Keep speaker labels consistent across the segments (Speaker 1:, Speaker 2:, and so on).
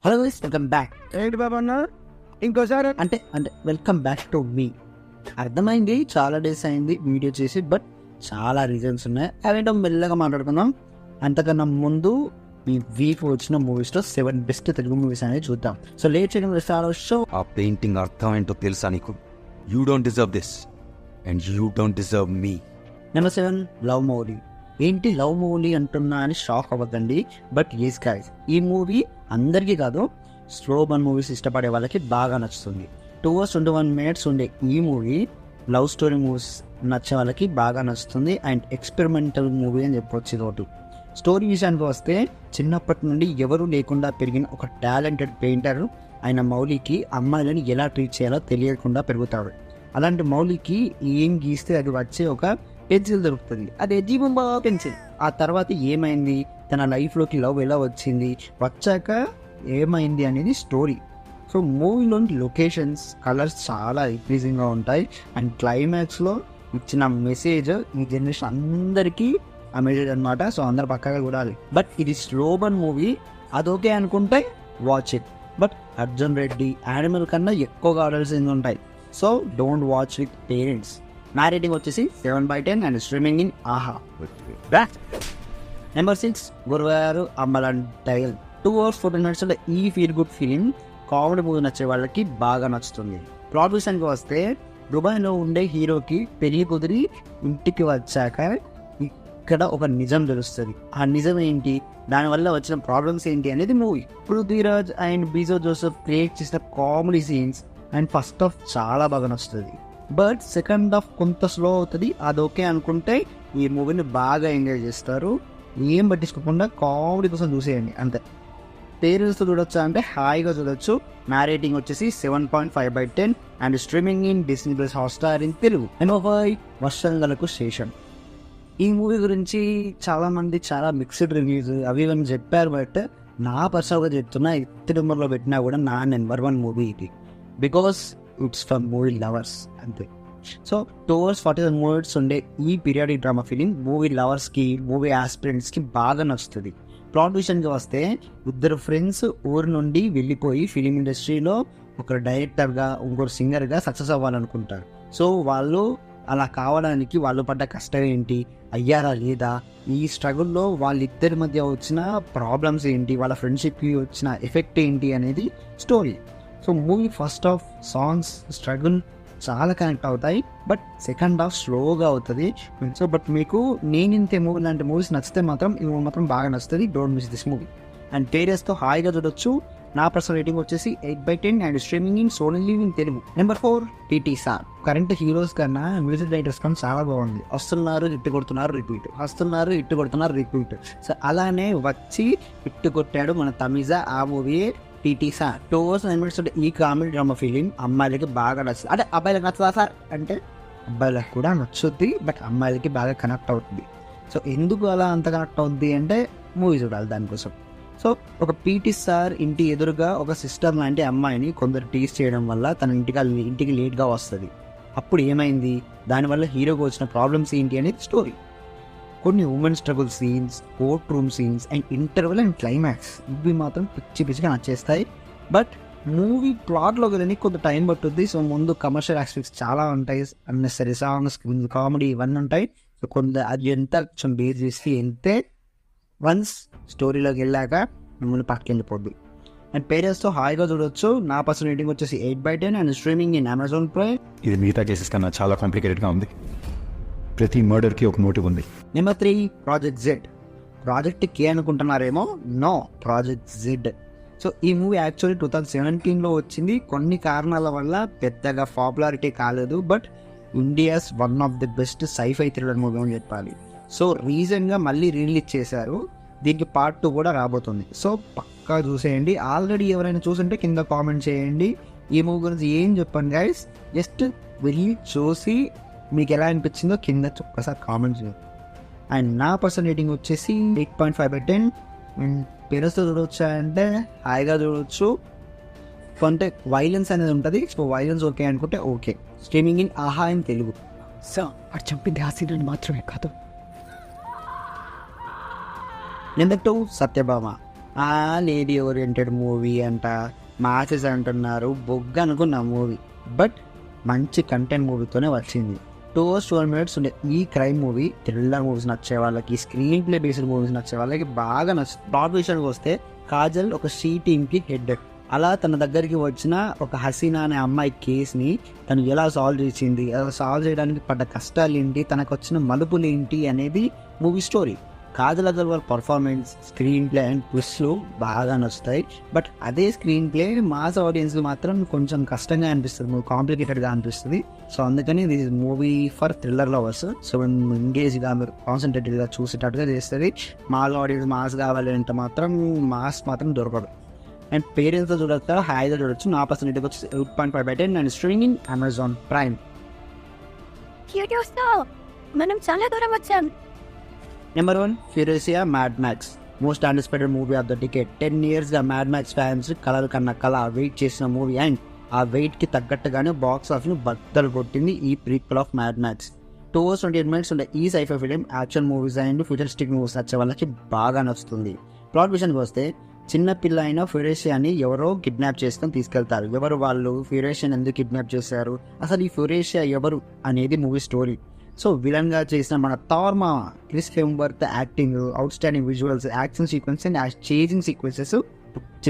Speaker 1: Hello guys, welcome back.
Speaker 2: ఏంటి బాబా అన్న ఇంకోసారి
Speaker 1: అంటే వెల్కమ్ బ్యాక్ టు మీ. అర్థమైంది, చాలా డేస్ అయింది వీడియో చేసి, బట్ చాలా రీజన్స్ ఉన్నాయి. అవేంటో మెల్లగా మాట్లాడుకుందాం. అంతకన్నా ముందు ఈ వీక్ వచ్చిన మూవీస్లో 7 బెస్ట్ తెలుగు మూవీస్ అనేది చూద్దాం. సో లేట్ చేయడం షో.
Speaker 3: ఆ పెయింటింగ్ అర్థం ఏంటో తెలుసా నీకు? You don't deserve this and you don't deserve me.
Speaker 1: Number 7, love movie. ఏంటి లవ్ మూవీ అంటున్నా అని షాక్ అవ్వకండి, బట్ ఎస్ గైస్, ఈ మూవీ అందరికీ కాదు, స్లో బర్న్ మూవీస్ ఇష్టపడే వాళ్ళకి బాగా నచ్చుతుంది. 2 hours 21 minutes ఉండే ఈ మూవీ లవ్ స్టోరీ మూవీస్ నచ్చే వాళ్ళకి బాగా నచ్చుతుంది. అండ్ ఎక్స్పెరిమెంటల్ మూవీ అని చెప్పొచ్చు ఇది. స్టోరీ విషయానికి వస్తే, చిన్నప్పటి నుండి ఎవరు లేకుండా పెరిగిన ఒక టాలెంటెడ్ పెయింటర్ అయిన మౌలికి అమ్మాయిలను ఎలా ట్రీట్ చేయాలో తెలియకుండా పెరుగుతాడు. అలాంటి మౌలికి ఏం గీస్తే అది వచ్చే ఒక పెన్సిల్ దొరుకుతుంది. అది జీవంబా పెన్సిల్. ఆ తర్వాత ఏమైంది, తన లైఫ్లోకి లవ్ ఎలా వచ్చింది, వచ్చాక ఏమైంది అనేది స్టోరీ. సో మూవీలోని లొకేషన్స్, కలర్స్ చాలా ఇంక్రీజింగ్గా ఉంటాయి. అండ్ క్లైమాక్స్లో ఇచ్చిన మెసేజ్ ఈ జనరేషన్ అందరికీ ఆ మెసేజ్ అనమాట. సో అందరు పక్కగా చూడాలి. బట్ ఇది స్లో బర్న్ మూవీ, అదొకే అనుకుంటే watch it. But Arjun Reddy Animal కన్నా ఎక్కువగా ఆడాల్సింది ఉంటాయి. So don't watch with parents. నా రేటింగ్ వచ్చేసి 7/10 and streaming in Aha. Number 6, గురువారు అమ్మలన్ టైల్. 2 hours 14 minutes ఈ feel good film comedy movie నచ్చే వాళ్ళకి బాగా నచ్చుతుంది. ప్లాట్ విషయానికి వస్తే, దుబాయ్లో ఉండే హీరోకి పెళ్లి కుదిరి ఇంటికి వచ్చాక ఇక్కడ ఒక నిజం తెలుస్తుంది. ఆ నిజం ఏంటి, దానివల్ల వచ్చిన ప్రాబ్లమ్స్ ఏంటి అనేది movie. Prithviraj and Bijo Joseph create చేసిన comedy scenes and first half చాలా బాగా నచ్చుతుంది. బట్ సెకండ్ హాఫ్ కొంత స్లో అవుతుంది. అదొకే అనుకుంటే ఈ మూవీని బాగా ఎంజాయ్ చేస్తారు. ఏం పట్టించుకోకుండా కామెడీ కోసం చూసేయండి అంతే. పేరెంట్స్తో చూడొచ్చా అంటే హాయిగా చూడొచ్చు. నా రేటింగ్ వచ్చేసి 7.5/10 and streaming in Disney plus Hotstar in Telugu. Number 5, వర్షంగలకు స్టేషన్. ఈ మూవీ గురించి చాలామంది చాలా మిక్స్డ్ రివ్యూస్ అవి ఇవన్నీ చెప్పారు. బట్ నా పర్సనల్గా చెప్తున్నా, ఎత్తి నెంబర్లో పెట్టినా కూడా నా నెంబర్ 1 మూవీ ఇది. Because it's for movie lovers అంతే. సో 2 hours 41 minutes ఉండే ఈ పీరియాడిక్ డ్రామా ఫిలిం మూవీ లవర్స్కి, మూవీ ఆస్పిరెంట్స్కి బాగా నచ్చుతుంది. ప్లాట్ విషయానికి వస్తే, ఇద్దరు ఫ్రెండ్స్ ఊరు నుండి వెళ్ళిపోయి ఫిలిం ఇండస్ట్రీలో ఒకరు డైరెక్టర్గా, ఇంకొకరు సింగర్గా సక్సెస్ అవ్వాలనుకుంటారు. సో వాళ్ళు అలా కావడానికి వాళ్ళు పడ్డ కష్టం ఏంటి, అయ్యారా లేదా, ఈ స్ట్రగుల్లో వాళ్ళిద్దరి మధ్య వచ్చిన ప్రాబ్లమ్స్ ఏంటి, వాళ్ళ ఫ్రెండ్షిప్కి వచ్చిన ఎఫెక్ట్ ఏంటి అనేది story. So movie first half songs, struggle చాలా కనెక్ట్ అవుతాయి. బట్ సెకండ్ హాఫ్ స్లోగా అవుతుంది. సో బట్ మీకు నేనింతే మూవీ లాంటి మూవీస్ నచ్చితే మాత్రం ఈ మూవీ మాత్రం బాగా నచ్చుతుంది. Don't miss this movie. And పేరెంట్స్తో హాయిగా చూడొచ్చు. నా పర్సనల్ రేటింగ్ వచ్చేసి 8/10 and streaming in Sony LIV in Telugu. Number 4, టీటీ సార్. కరెంట్ హీరోస్ కన్నా మ్యూజిక్ డైరెక్టర్స్ కన్నా చాలా బాగుంది. వస్తున్నారు, ఇట్టు కొడుతున్నారు, రిపీట్, వస్తున్నారు, ఇట్టు కొడుతున్నారు, రిపీట్. సో అలానే వచ్చి ఇట్టు కొట్టాడు మన తమిజా. ఆ movie TT sir. 2 hours 9 minutes ఈ కామెడీ డ్రామా ఫిలిం అమ్మాయిలకి బాగా నచ్చుతుంది. అంటే అబ్బాయిలకు నచ్చుదా సార్ అంటే అబ్బాయిలకు కూడా నచ్చుద్ది, బట్ అమ్మాయిలకి బాగా కనెక్ట్ అవుతుంది. సో ఎందుకు అలా అంత కనెక్ట్ అవుద్ది అంటే మూవీ చూడాలి దానికోసం. సో ఒక పీటీ సార్ ఇంటి ఎదురుగా ఒక సిస్టర్ లాంటి అమ్మాయిని కొందరు టీస్ చేయడం వల్ల తన ఇంటికి లేట్గా వస్తుంది. అప్పుడు ఏమైంది, దానివల్ల హీరోకి వచ్చిన ప్రాబ్లమ్స్ ఏంటి అనేది స్టోరీ. కొన్ని women struggle scenes, court room scenes and interval and climax ఇవి మాత్రం పిచ్చిగా నచ్చేస్తాయి. బట్ మూవీ ప్లాట్లోకి వెళ్ళి కొంత టైం పట్టుద్ది. సో ముందు కమర్షియల్ ఆస్పెక్ట్స్ చాలా ఉంటాయి, అన్నెసరీ సాంగ్స్, కామెడీ ఇవన్నీ ఉంటాయి. సో కొంత అది ఎంత కొంచెం బేర్ చేసి వెళ్తే వన్స్ స్టోరీలోకి వెళ్ళాక మిమ్మల్ని పట్టుకెళ్ళిపోద్ది. అండ్ పేరెంట్స్తో హాయిగా చూడొచ్చు. నా పర్సనల్ రేటింగ్ వచ్చేసి 8/10 and streaming in Amazon prime.
Speaker 4: ఇది మిగతా కేసెస్ కన్నా చాలా కాంప్లికేటెడ్గా ఉంది. ప్రతి మర్డర్కి ఒక మోటివ్ ఉంది.
Speaker 1: Number 3, project Z. Project K అనుకుంటున్నారేమో, నో, ప్రాజెక్ట్ జెడ్. సో ఈ మూవీ యాక్చువల్లీ 2017లో వచ్చింది. కొన్ని కారణాల వల్ల పెద్దగా పాపులారిటీ కాలేదు. But India's one of the best sci-fi thriller movie అని చెప్పాలి. సో రీసెంట్గా మళ్ళీ రిలీజ్ చేశారు. దీనికి పార్ట్ 2 కూడా రాబోతుంది. సో పక్కా చూసేయండి. ఆల్రెడీ ఎవరైనా చూసుంటే కింద కామెంట్ చేయండి. ఈ మూవీ గురించి ఏం చెప్పండి గైస్, జస్ట్ వెళ్ళి చూసి మీకు ఎలా అనిపించిందో కింద ఒక్కసారి కామెంట్ చేయండి. అండ్ నా పర్సనల్ రేటింగ్ వచ్చేసి 8.5/10. అండ్ పేరెంట్స్తో చూడవచ్చా అంటే హాయిగా చూడవచ్చు. కొంత వైలెన్స్ అనేది ఉంటుంది. సో వైలెన్స్ ఓకే అనుకుంటే ఓకే. స్ట్రీమింగ్ ఇన్ ఆహా ఇన్ తెలుగు.
Speaker 2: సార్ అది చంపింది ఆ సీన్ మాత్రమే కాదు.
Speaker 1: Number 2, Satyabhama. Lady oriented movie అంట, మాసెస్ అంటున్నారు, బొగ్గ అనుకున్న మూవీ. బట్ మంచి కంటెంట్ మూవీతోనే వచ్చింది. 2 hours 12 minutes ఉండే ఈ క్రైమ్ మూవీ థ్రిల్లర్ మూవీస్ నచ్చే వాళ్ళకి, స్క్రీన్ ప్లే బేస్డ్ మూవీస్ నచ్చే వాళ్ళకి బాగా నచ్చుతుంది. ప్లాట్ విషయానికి వస్తే కాజల్ ఒక షీ టీమ్కి హెడ్. అలా తన దగ్గరికి వచ్చిన ఒక హసీనా అనే అమ్మాయి కేసుని తను ఎలా సాల్వ్ చేసింది, అలా సాల్వ్ చేయడానికి పడ్డ కష్టాలు ఏంటి, తనకు వచ్చిన మలుపులు ఏంటి అనేది movie story. Kajal Agarwal performance, screen play and ట్విస్ట్లు బాగా నచ్చుతాయి. బట్ అదే స్క్రీన్ ప్లే మాస్ ఆడియన్స్ మాత్రం కొంచెం కష్టంగా అనిపిస్తుంది, కాంప్లికేటెడ్గా అనిపిస్తుంది. సో అందుకని ఇది movie for thriller lovers. So ఎంగేజ్గా మీరు కాన్సన్ట్రేటెడ్గా చూసేటట్టుగా చేస్తుంది. మాస్ ఆడియన్స్ మాస్ కావాలి అంటే మాత్రం మాస్ మాత్రం దొరకదు. అండ్ పేరెంట్స్తో చూడొచ్చు, హాయిగా చూడొచ్చు. నా పర్సెంటేజ్కి వచ్చి 8.5/10 అండ్ స్ట్రీమింగ్ అమెజాన్ ప్రైమ్.
Speaker 5: మనం చాలా దూరం వచ్చాం.
Speaker 1: Number 1 Furiosa Mad Max, most anticipated movie of the ticket. 10 yearsగా మ్యాడ్ మ్యాక్స్ ఫ్యాన్స్ కలర్ కన్నా కళ వెయిట్ చేసిన మూవీ. అండ్ ఆ వెయిట్కి తగ్గట్టుగానే బాక్స్ ఆఫీస్ను బద్దలు కొట్టింది ఈ prequel of Mad Max. 2 hours 28 minutes ఉండే ఈ sci-fi film action movies and futuristic movies నచ్చే వాళ్ళకి బాగా నచ్చుతుంది. ప్లాట్ విషయానికి వస్తే చిన్న పిల్ల అయిన ఫ్యూరేషియాని ఎవరో కిడ్నాప్ చేసుకొని తీసుకెళ్తారు. ఎవరు వాళ్ళు, ఫ్యూరేషియాని ఎందుకు కిడ్నాప్ చేశారు, అసలు ఈ ఫ్యూరేషియా ఎవరు అనేది మూవీ స్టోరీ. సో విలన్గా చేసిన మన థార్మా Chris Hemsworth acting, outstanding visuals, action sequence and chasing sequences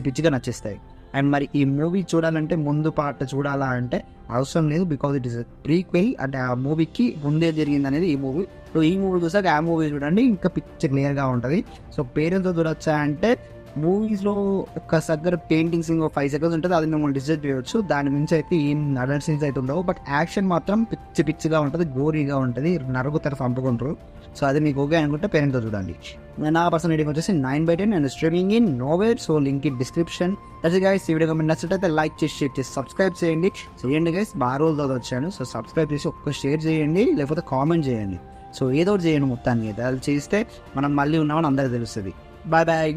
Speaker 1: పిచ్చిగా నచ్చేస్తాయి. అండ్ మరి ఈ మూవీ చూడాలంటే ముందు పార్ట్ చూడాలా అంటే అవసరం లేదు, బికాజ్ ఇట్ ఇస్ ప్రీక్వెల్. అంటే ఆ మూవీకి ముందే జరిగింది అనేది ఈ మూవీ. సో ఈ మూవీ చూసాక ఆ మూవీ చూడండి, ఇంకా పిక్చర్ క్లియర్గా ఉంటుంది. సో పేరెంట్తో చూడొచ్చా అంటే మూవీస్లో ఒక దగ్గర పెయింటింగ్ సీన్ 5 seconds ఉంటుంది, అది మేము డిసైడ్ చేయవచ్చు. దాని నుంచి అయితే ఏం అడల్ట్ సీన్స్ అయితే ఉండవు. బట్ యాక్షన్ మాత్రం పిచ్చిగా ఉంటుంది, గోరీగా ఉంటుంది, నరుగుతారు చంపుకుంటారు. సో అది మీకు ఓకే అనుకుంటే పేరెంట్తో చూడండి. నా పర్సన్ రేటింగ్ వచ్చేసి 9/10 and streaming in nowhere. So link in description. That's guys. ఈ వీడియో కమెంట్ నచ్చినట్లయితే లైక్ చేసి, షేర్ చేసి, సబ్స్క్రైబ్ చేయండి గైస్. బాగా రోజులతో వచ్చాను. సో సబ్స్క్రైబ్ చేసి ఒక్క షేర్ చేయండి, లేకపోతే కామెంట్ చేయండి. సో ఏదో ఒకటి చేయండి మొత్తాన్ని. అది చేస్తే మనం మళ్ళీ ఉన్నామని అందరికీ తెలుస్తుంది. Bye bye.